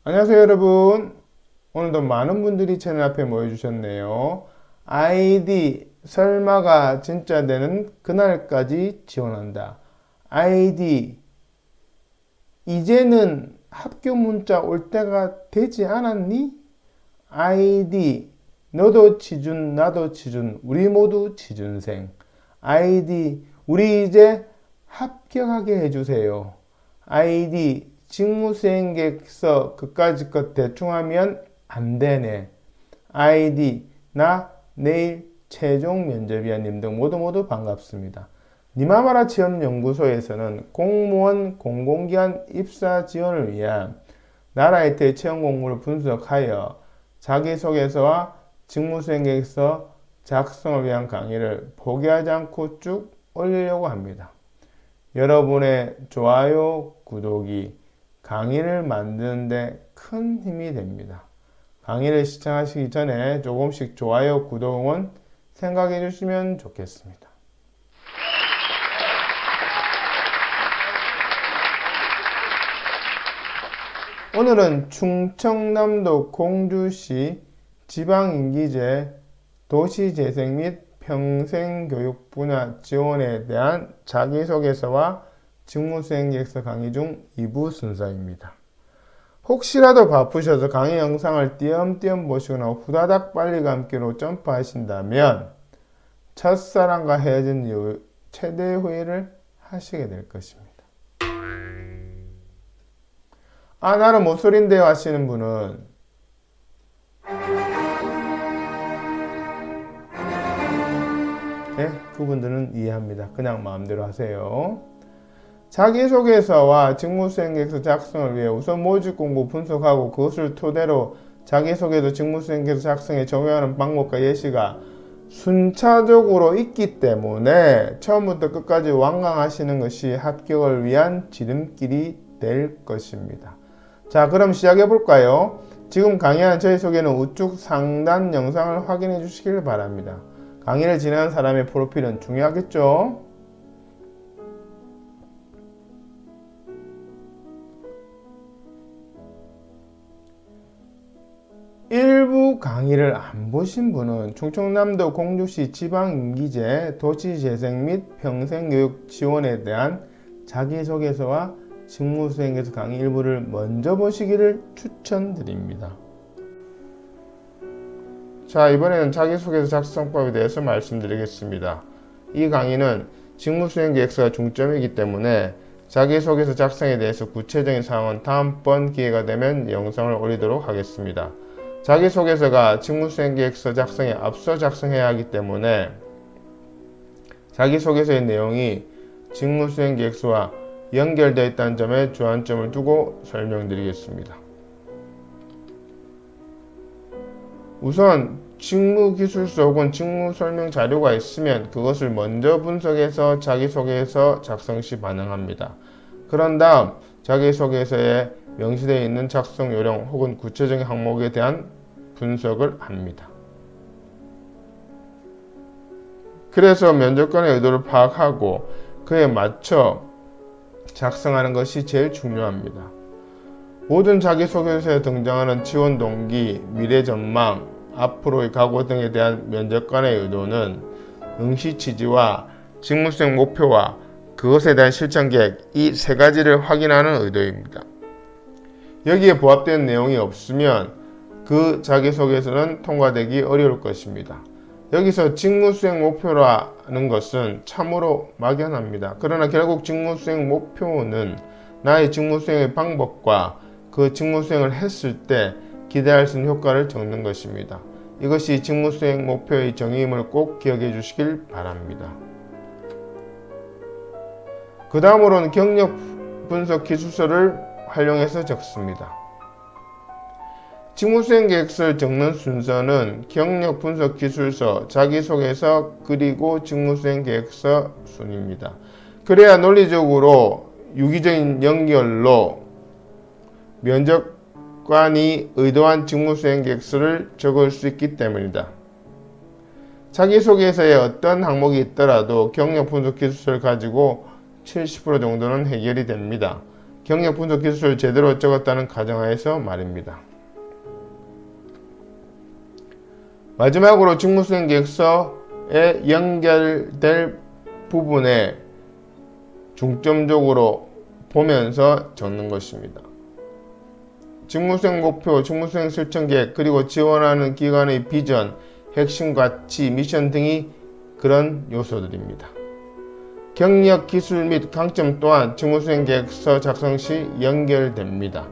안녕하세요 여러분. 오늘도 많은 분들이 채널 앞에 모여주셨네요. 아이디 설마가 진짜 되는 그날까지 지원한다. 아이디 이제는 학교 문자 올 때가 되지 않았니? 아이디 너도 취준 나도 취준 우리 모두 취준생. 아이디 우리 이제 합격하게 해주세요. 아이디 직무수행계획서 그까짓 것 대충 하면 안 되네. 아이디 나 내일 최종 면접이야 님 등 모두 반갑습니다. 니마마라 취업연구소에서는 공무원 공공기관 입사 지원을 위한 나라의 채용 공고를 분석하여 자기소개서와 직무수행계획서 작성을 위한 강의를 포기하지 않고 쭉 올리려고 합니다. 여러분의 좋아요, 구독이 강의를 만드는데 큰 힘이 됩니다. 강의를 시청하시기 전에 조금씩 좋아요, 구독은 생각해 주시면 좋겠습니다. 오늘은 충청남도 공주시 지방인기제 도시재생 및 평생교육 분야 지원에 대한 자기소개서와 직무수행계획서 강의 중 2부 순서입니다. 혹시라도 바쁘셔서 강의 영상을 띄엄띄엄 보시거나 후다닥 빨리 감기로 점프하신다면 첫사랑과 헤어진 이후 최대 후회를 하시게 될 것입니다. 아, 나는 모쏠인데요 하시는 분은 네, 그분들은 이해합니다. 그냥 마음대로 하세요. 자기소개서와 직무수행계획서 작성을 위해 우선 모집공고 분석하고 그것을 토대로 자기소개서 직무수행계획서 작성에 적용하는 방법과 예시가 순차적으로 있기 때문에 처음부터 끝까지 완강하시는 것이 합격을 위한 지름길이 될 것입니다. 자, 그럼 시작해 볼까요? 지금 강의하는 저희 소개는 우측 상단 영상을 확인해 주시길 바랍니다. 강의를 진행한 사람의 프로필은 중요하겠죠? 일부 강의를 안 보신 분은 충청남도 공주시 지방인기제 도시재생 및 평생교육 지원에 대한 자기소개서와 직무수행계획서 강의 일부를 먼저 보시기를 추천드립니다. 자, 이번에는 자기소개서 작성법에 대해서 말씀드리겠습니다. 이 강의는 직무수행계획서가 중점이기 때문에 자기소개서 작성에 대해서 구체적인 사항은 다음번 기회가 되면 영상을 올리도록 하겠습니다. 자기소개서가 직무수행계획서 작성에 앞서 작성해야 하기 때문에 자기소개서의 내용이 직무수행계획서와 연결되어 있다는 점에 주안점을 두고 설명드리겠습니다. 우선 직무기술서 혹은 직무설명 자료가 있으면 그것을 먼저 분석해서 자기소개서 작성 시 반영합니다. 그런 다음 자기소개서에 명시되어 있는 작성 요령 혹은 구체적인 항목에 대한 분석을 합니다. 그래서 면접관의 의도를 파악하고 그에 맞춰 작성하는 것이 제일 중요합니다. 모든 자기소개서에 등장하는 지원 동기, 미래 전망, 앞으로의 각오 등에 대한 면접관의 의도는 응시 취지와 직무수행 목표와 그것에 대한 실천 계획, 이 세 가지를 확인하는 의도입니다. 여기에 부합되는 내용이 없으면 그 자기소개서는 통과되기 어려울 것입니다. 여기서 직무수행 목표라는 것은 참으로 막연합니다. 그러나 결국 직무수행 목표는 나의 직무수행의 방법과 그 직무수행을 했을 때 기대할 수 있는 효과를 적는 것입니다. 이것이 직무수행 목표의 정의임을 꼭 기억해 주시길 바랍니다. 그 다음으로는 경력 분석 기술서를 활용해서 적습니다. 직무수행 계획서를 적는 순서는 경력 분석 기술서, 자기소개서, 그리고 직무수행 계획서 순입니다. 그래야 논리적으로 유기적인 연결로 면접관이 의도한 직무수행 계획서를 적을 수 있기 때문이다. 자기소개서에 어떤 항목이 있더라도 경력 분석 기술서를 가지고 70% 정도는 해결이 됩니다. 경력 분석 기술을 제대로 적었다는 가정하에서 말입니다. 마지막으로 직무수행 계획서에 연결될 부분에 중점적으로 보면서 적는 것입니다. 직무수행 목표, 직무수행 실천 계획, 그리고 지원하는 기관의 비전, 핵심 가치, 미션 등이 그런 요소들입니다. 경력, 기술 및 강점 또한 직무수행 계획서 작성 시 연결됩니다.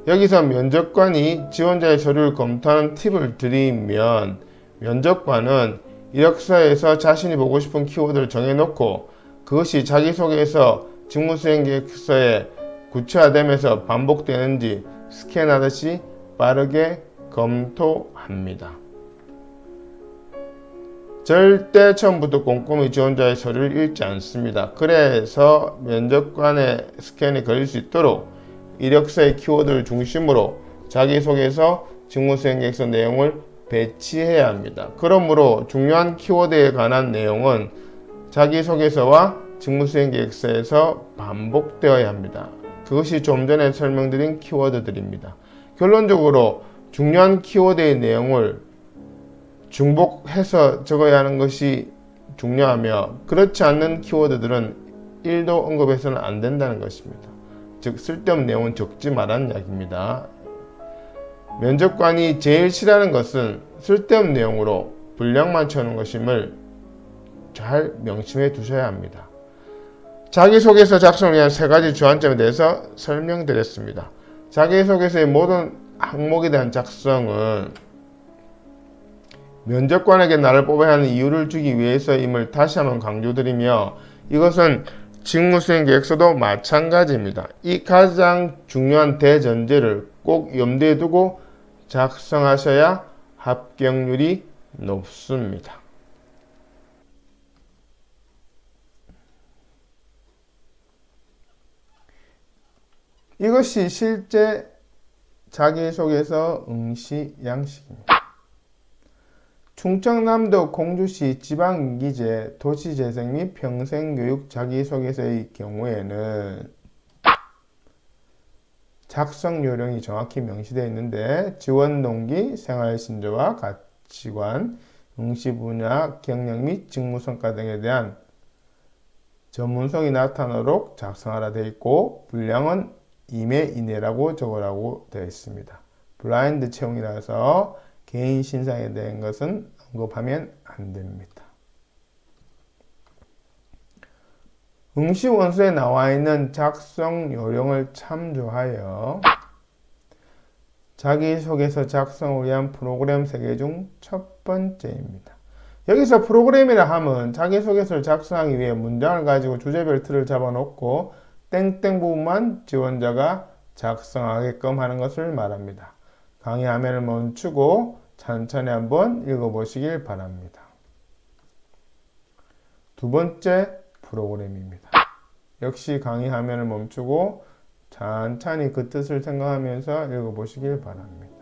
여기서 면접관이 지원자의 서류를 검토하는 팁을 드리면, 면접관은 이력서에서 자신이 보고 싶은 키워드를 정해놓고 그것이 자기소개서 직무수행 계획서에 구체화되면서 반복되는지 스캔하듯이 빠르게 검토합니다. 절대 처음부터 꼼꼼히 지원자의 서류를 읽지 않습니다. 그래서 면접관의 스캔이 걸릴 수 있도록 이력서의 키워드를 중심으로 자기소개서, 직무수행 계획서 내용을 배치해야 합니다. 그러므로 중요한 키워드에 관한 내용은 자기소개서와 직무수행 계획서에서 반복되어야 합니다. 그것이 좀 전에 설명드린 키워드들입니다. 결론적으로 중요한 키워드의 내용을 중복해서 적어야 하는 것이 중요하며, 그렇지 않는 키워드들은 1도 언급해서는 안 된다는 것입니다. 즉 쓸데없는 내용은 적지 말라는 이야기입니다. 면접관이 제일 싫어하는 것은 쓸데없는 내용으로 분량만 채우는 것임을 잘 명심해 두셔야 합니다. 자기소개서 작성을 위한 3가지 주안점에 대해서 설명드렸습니다. 자기소개서의 모든 항목에 대한 작성은 면접관에게 나를 뽑아야 하는 이유를 주기 위해서임을 다시 한번 강조드리며, 이것은 직무수행 계획서도 마찬가지입니다. 이 가장 중요한 대전제를 꼭 염두에 두고 작성하셔야 합격률이 높습니다. 이것이 실제 자기소개서 응시 양식입니다. 충청남도 공주시 지방기재 도시재생 및 평생교육 자기소개서의 경우에는 작성 요령이 정확히 명시되어 있는데, 지원 동기, 생활신조와 가치관, 응시 분야, 경력 및 직무성과 등에 대한 전문성이 나타나도록 작성하라 되어 있고, 분량은 2매 이내라고 적으라고 되어 있습니다. 블라인드 채용이라서 개인 신상에 대한 것은 언급하면 안 됩니다. 응시 원서에 나와 있는 작성 요령을 참조하여 자기소개서 작성을 위한 프로그램 3개 중 첫 번째입니다. 여기서 프로그램이라 하면 자기소개서를 작성하기 위해 문장을 가지고 주제별 틀을 잡아놓고 땡땡 부분만 지원자가 작성하게끔 하는 것을 말합니다. 강의 화면을 멈추고 천천히 한번 읽어보시길 바랍니다. 두 번째 프로그램입니다. 역시 강의 화면을 멈추고 천천히 그 뜻을 생각하면서 읽어보시길 바랍니다.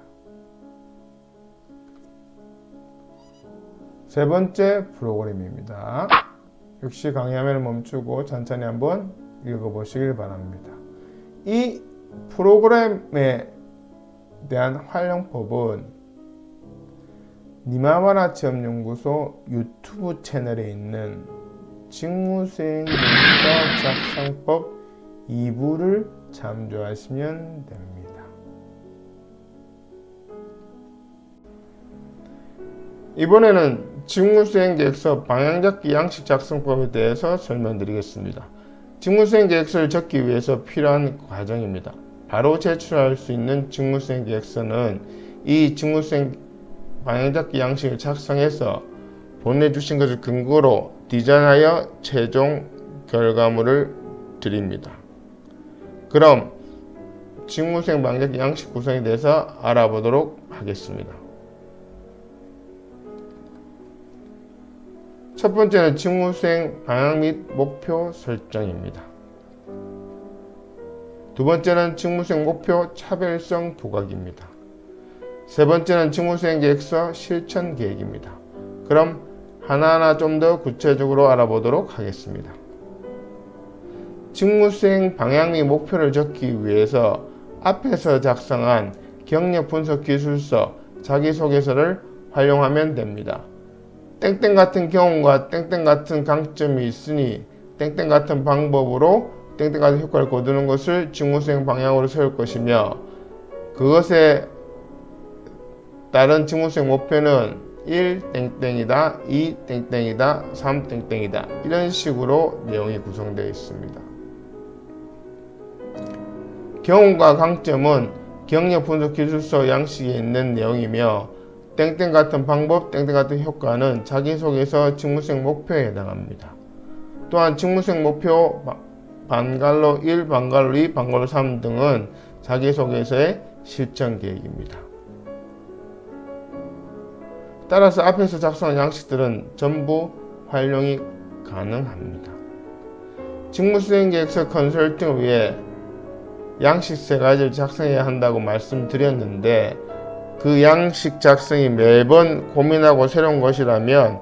세 번째 프로그램입니다. 역시 강의 화면을 멈추고 천천히 한번 읽어보시길 바랍니다. 이 프로그램에 대한 활용법은 니마와라 체험연구소 유튜브 채널에 있는 직무수행 계획서 작성법 2부를 참조하시면 됩니다. 이번에는 직무수행 계획서 방향잡기 양식 작성법에 대해서 설명드리겠습니다. 직무수행 계획서를 적기 위해서 필요한 과정입니다. 바로 제출할 수 있는 직무수행 계획서는 이 직무수행 방향잡기 양식을 작성해서 보내주신 것을 근거로 디자인하여 최종 결과물을 드립니다. 그럼 직무수행 방향잡기 양식 구성에 대해서 알아보도록 하겠습니다. 첫 번째는 직무수행 방향 및 목표 설정입니다. 두 번째는 직무수행 목표 차별성 부각입니다. 세 번째는 직무수행 계획서 실천 계획입니다. 그럼 하나하나 좀 더 구체적으로 알아보도록 하겠습니다. 직무수행 방향 및 목표를 적기 위해서 앞에서 작성한 경력 분석 기술서 자기소개서를 활용하면 됩니다. 땡땡 같은 경험과 땡땡 같은 강점이 있으니 땡땡 같은 방법으로 땡땡 같은 효과를 거두는 것을 직무수행 방향으로 세울 것이며, 그것에 따른 직무수행 목표는 1 땡땡이다, 2 땡땡이다, 3 땡땡이다, 이런 식으로 내용이 구성되어 있습니다. 경험과 강점은 경력 분석 기술서 양식에 있는 내용이며, 땡땡 같은 방법, 땡땡 같은 효과는 자기소개서 직무수행 목표에 해당합니다. 또한 직무수행 목표 반갈로 1, 반갈로 2, 반갈로 3 등은 자기소개서의 실천 계획입니다. 따라서 앞에서 작성한 양식들은 전부 활용이 가능합니다. 직무수행 계획서 컨설팅을 위해 양식 3가지를 작성해야 한다고 말씀드렸는데, 그 양식 작성이 매번 고민하고 새로운 것이라면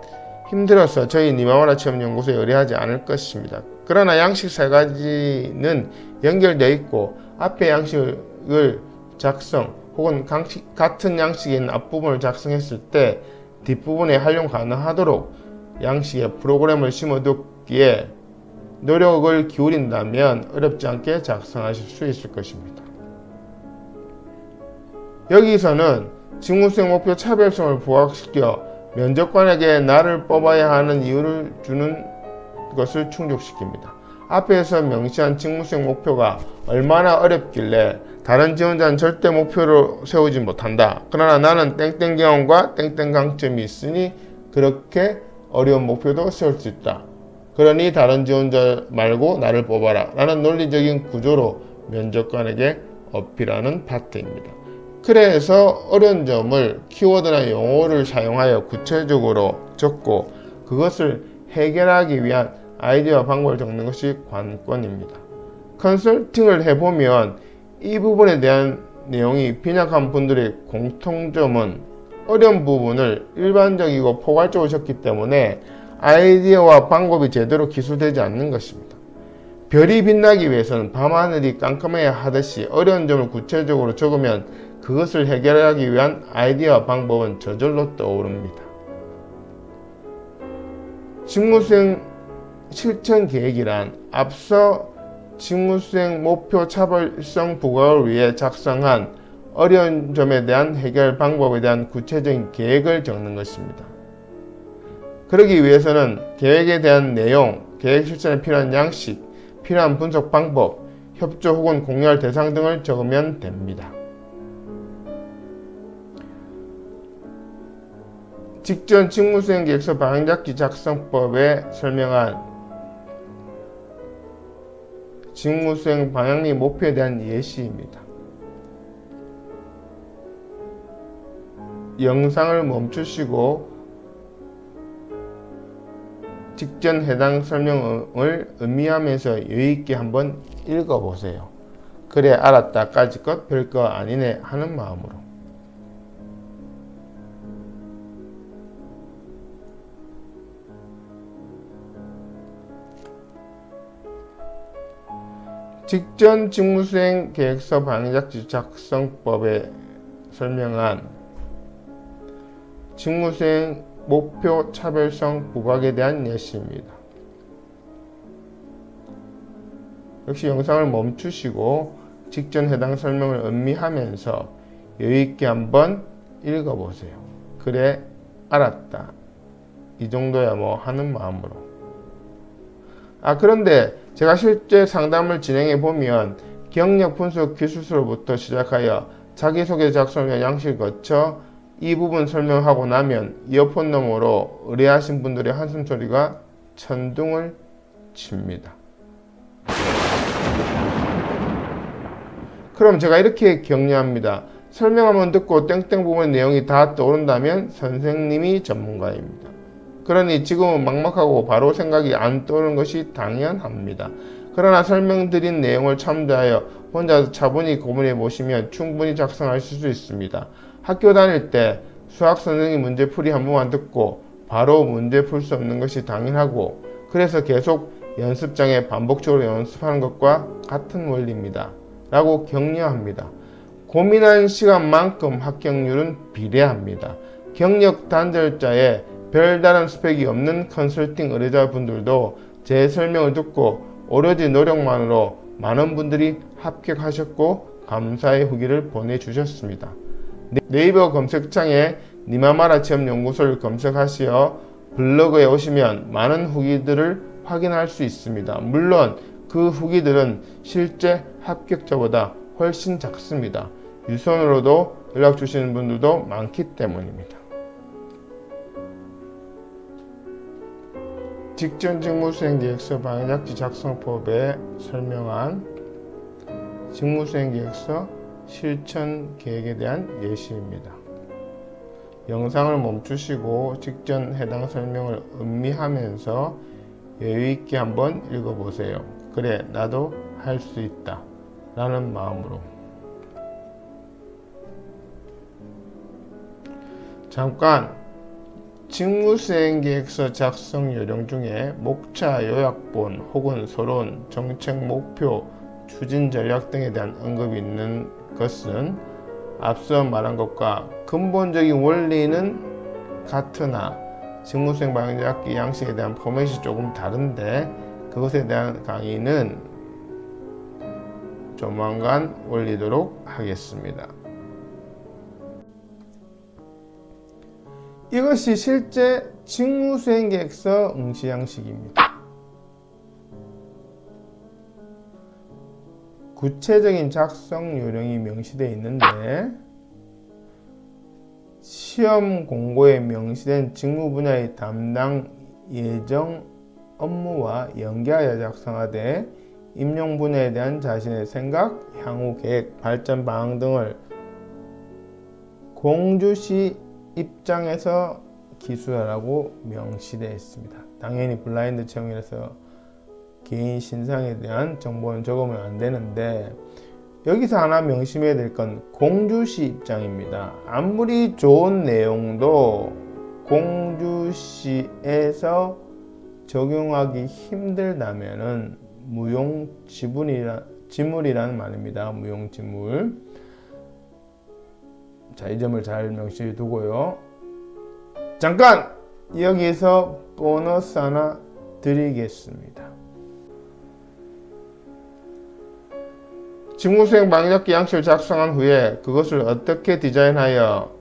힘들어서 저희 니마와라 체험연구소에 의뢰하지 않을 것입니다. 그러나 양식 3가지는 연결되어 있고, 앞에 양식을 작성 혹은 같은 양식에 있는 앞부분을 작성했을 때 뒷부분에 활용 가능하도록 양식에 프로그램을 심어두기에 노력을 기울인다면 어렵지 않게 작성하실 수 있을 것입니다. 여기서는 직무수행 목표 차별성을 부각시켜 면접관에게 나를 뽑아야 하는 이유를 주는 것을 충족시킵니다. 앞에서 명시한 직무수행 목표가 얼마나 어렵길래 다른 지원자는 절대 목표를 세우지 못한다. 그러나 나는 땡땡 경험과 땡땡 강점이 있으니 그렇게 어려운 목표도 세울 수 있다. 그러니 다른 지원자 말고 나를 뽑아라 라는 논리적인 구조로 면접관에게 어필하는 파트입니다. 그래서 어려운 점을 키워드나 용어를 사용하여 구체적으로 적고 그것을 해결하기 위한 아이디어와 방법을 적는 것이 관건입니다. 컨설팅을 해보면 이 부분에 대한 내용이 빈약한 분들의 공통점은 어려운 부분을 일반적이고 포괄적으로 적기 때문에 아이디어와 방법이 제대로 기술되지 않는 것입니다. 별이 빛나기 위해서는 밤하늘이 깜깜해야 하듯이 어려운 점을 구체적으로 적으면 그것을 해결하기 위한 아이디어와 방법은 저절로 떠오릅니다. 직무수행 실천 계획이란 앞서 직무수행 목표 차별성 부각을 위해 작성한 어려운 점에 대한 해결 방법에 대한 구체적인 계획을 적는 것입니다. 그러기 위해서는 계획에 대한 내용, 계획 실천에 필요한 양식, 필요한 분석 방법, 협조 혹은 공유할 대상 등을 적으면 됩니다. 직전 직무수행 계획서 방향잡기 작성법에 설명한 직무수행 방향 및 목표에 대한 예시입니다. 영상을 멈추시고 직전 해당 설명을 음미하면서 유의있게 한번 읽어보세요. 그래 알았다 까짓 것 별거 아니네 하는 마음으로. 직전 직무수행 계획서 방향잡지 작성법에 설명한 직무수행 목표 차별성 부각에 대한 예시입니다. 역시 영상을 멈추시고 직전 해당 설명을 음미하면서 여유있게 한번 읽어보세요. 그래 알았다 이 정도야 뭐 하는 마음으로. 그런데 제가 실제 상담을 진행해 보면 경력 분석 기술서로부터 시작하여 자기소개 작성을 위한 양식을 거쳐 이 부분 설명하고 나면 이어폰 너머로 의뢰하신 분들의 한숨소리가 천둥을 칩니다. 그럼 제가 이렇게 격려합니다. 설명 한번 듣고 땡땡 부분의 내용이 다 떠오른다면 선생님이 전문가입니다. 그러니 지금은 막막하고 바로 생각이 안 떠오르는 것이 당연합니다. 그러나 설명드린 내용을 참조하여 혼자 차분히 고민해 보시면 충분히 작성하실 수 있습니다. 학교 다닐 때 수학 선생님 문제풀이 한 번만 듣고 바로 문제 풀 수 없는 것이 당연하고, 그래서 계속 연습장에 반복적으로 연습하는 것과 같은 원리입니다. 라고 격려합니다. 고민한 시간만큼 합격률은 비례합니다. 경력 단절자에 별다른 스펙이 없는 컨설팅 의뢰자분들도 제 설명을 듣고 오로지 노력만으로 많은 분들이 합격하셨고 감사의 후기를 보내주셨습니다. 네이버 검색창에 니마마라 취업연구소를 검색하시어 블로그에 오시면 많은 후기들을 확인할 수 있습니다. 물론 그 후기들은 실제 합격자보다 훨씬 작습니다. 유선으로도 연락 주시는 분들도 많기 때문입니다. 직전 직무수행계획서 방해작지 작성법에 설명한 직무수행계획서 실천 계획에 대한 예시입니다. 영상을 멈추시고 직전 해당 설명을 음미하면서 여유있게 한번 읽어보세요. 그래, 나도 할 수 있다 라는 마음으로. 잠깐, 직무수행계획서 작성 요령 중에 목차, 요약본 혹은 서론, 정책 목표, 추진 전략 등에 대한 언급이 있는 것은 앞서 말한 것과 근본적인 원리는 같으나 직무수행 방해작기 양식에 대한 포맷이 조금 다른데 그것에 대한 강의는 조만간 올리도록 하겠습니다. 이것이 실제 직무수행계획서 응시양식입니다. 구체적인 작성 요령이 명시되어 있는데 시험 공고에 명시된 직무 분야의 담당 예정 업무와 연계하여 작성하되 임용 분야에 대한 자신의 생각, 향후 계획, 발전 방향 등을 공주시 입장에서 기술하라고 명시되어 있습니다. 당연히 블라인드 채용이라서 개인 신상에 대한 정보는 적으면 안 되는데 여기서 하나 명심해야 될 건 공주시 입장입니다. 아무리 좋은 내용도 공주시에서 적용하기 힘들다면은 무용지물이라는 말입니다. 무용지물. 자, 이 점을 잘 명시해 두고요. 잠깐! 여기서 보너스 하나 드리겠습니다. 직무수행 방해작기 양식을 작성한 후에 그것을 어떻게 디자인하여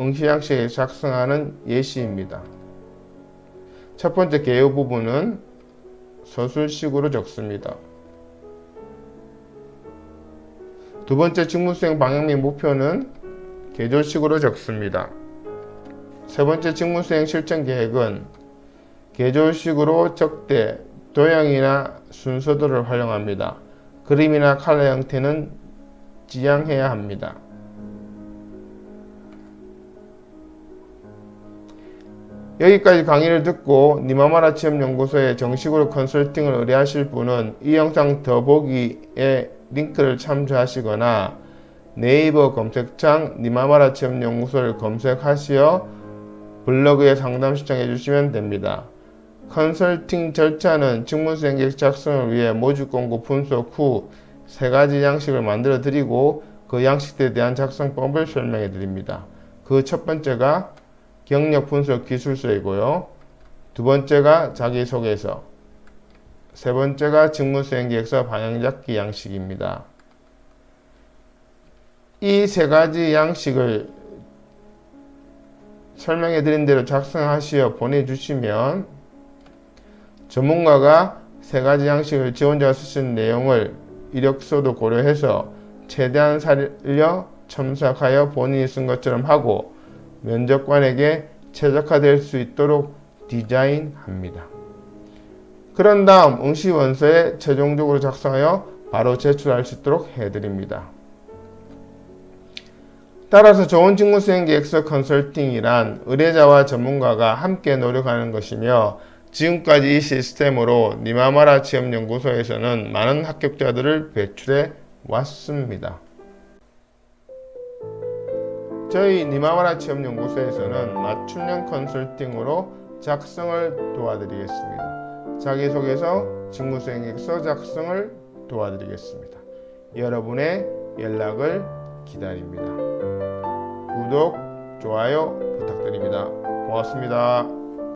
응시 양식에 작성하는 예시입니다. 첫 번째 개요 부분은 서술식으로 적습니다. 두 번째 직무수행 방향 및 목표는 계절식으로 적습니다. 세 번째 직무수행 실천 계획은 계절식으로 적되 도형이나 순서도를 활용합니다. 그림이나 칼라 형태는 지양해야 합니다. 여기까지 강의를 듣고 니마마라 취업연구소에 정식으로 컨설팅을 의뢰하실 분은 이 영상 더보기에 링크를 참조하시거나 네이버 검색창 니마마라 취업연구소를 검색하시어 블로그에 상담 신청해 주시면 됩니다. 컨설팅 절차는 직무수행계획 작성을 위해 모집 공고 분석 후 3가지 양식을 만들어 드리고 그 양식들에 대한 작성법을 설명해 드립니다. 그 첫 번째가 경력 분석 기술서이고요. 두 번째가 자기소개서, 세 번째가 직무수행계획서 방향잡기 양식입니다. 이 3가지 양식을 설명해 드린 대로 작성하시어 보내주시면 전문가가 3가지 양식을 지원자가 쓰신 내용을 이력서도 고려해서 최대한 살려 첨삭하여 본인이 쓴 것처럼 하고 면접관에게 최적화될 수 있도록 디자인합니다. 그런 다음 응시원서에 최종적으로 작성하여 바로 제출할 수 있도록 해드립니다. 따라서 좋은 직무수행계획서 컨설팅이란 의뢰자와 전문가가 함께 노력하는 것이며 지금까지 이 시스템으로 니마마라 취업연구소에서는 많은 합격자들을 배출해 왔습니다. 저희 니마마라 취업연구소에서는 맞춤형 컨설팅으로 작성을 도와드리겠습니다. 자기소개서, 직무수행객서 작성을 도와드리겠습니다. 여러분의 연락을 기다립니다. 구독, 좋아요 부탁드립니다. 고맙습니다.